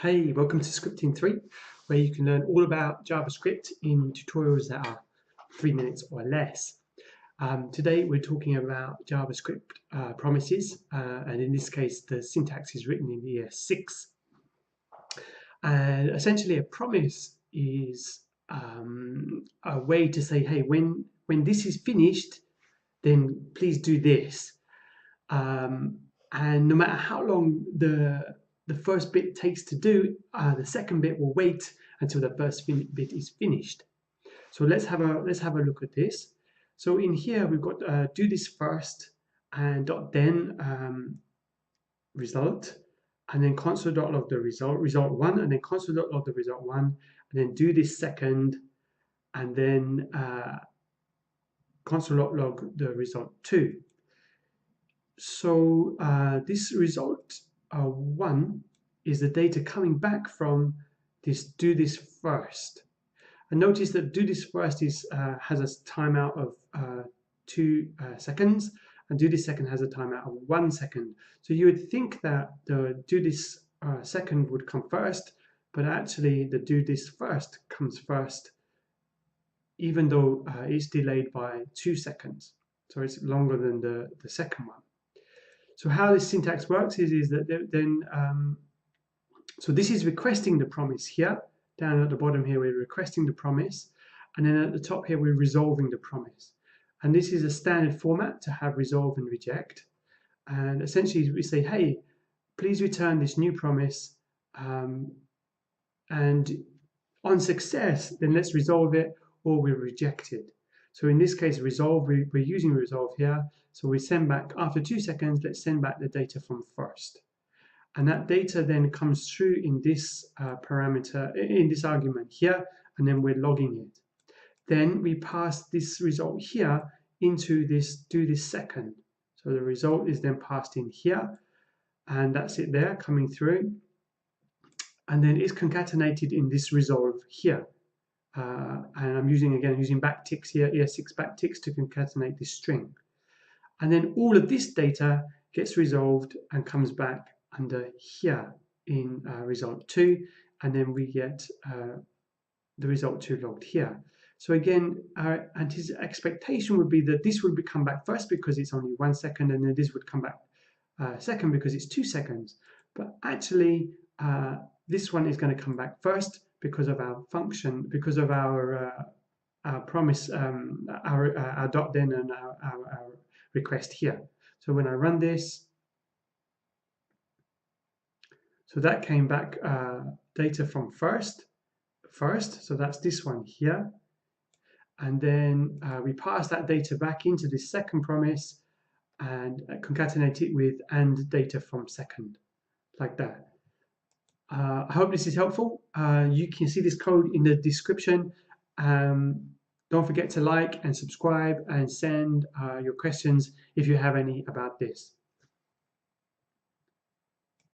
Hey, welcome to Scripting 3, where you can learn all about JavaScript in tutorials that are 3 minutes or less. Today we're talking about JavaScript promises, and in this case the syntax is written in ES6. And essentially a promise is a way to say, hey, when this is finished, then please do this. And no matter how long the first bit takes to do, the second bit will wait until the first bit is finished. So let's have a look at this. So in here we've got do this first and then result, and then console.log the result 1, and then console.log the result 1, and then do this second, and then console.log the result 2. So this result 1 is the data coming back from this do this first. And notice that do this first is has a timeout of 2 seconds, and do this second has a timeout of 1 second. So you would think that the do this second would come first, but actually the do this first comes first, even though it's delayed by 2 seconds. So it's longer than the second one. So how this syntax works is that then, so this is requesting the promise here. Down at the bottom here, we're requesting the promise. And then at the top here, we're resolving the promise. And this is a standard format to have resolve and reject. And essentially, we say, hey, please return this new promise. And on success, then let's resolve it, or we reject it. So in this case, resolve, we're using resolve here. So we send back, after 2 seconds, let's send back the data from first. And that data then comes through in this parameter, in this argument here, and then we're logging it. Then we pass this result here into this do this second. So the result is then passed in here, and that's it there coming through. And then it's concatenated in this resolve here. And I'm using backticks here, ES6 backticks to concatenate this string. And then all of this data gets resolved and comes back under here in result 2, and then we get the result 2 logged here. So again, our expectation would be that this would come back first because it's only 1 second, and then this would come back second because it's 2 seconds. But actually, this one is going to come back first because of our function, because of our promise, our dot then and our request here. So when I run this, so that came back data from first, so that's this one here. And then we pass that data back into this second promise and concatenate it with and data from second, like that. I hope this is helpful. You can see this code in the description. Don't forget to like and subscribe and send your questions if you have any about this.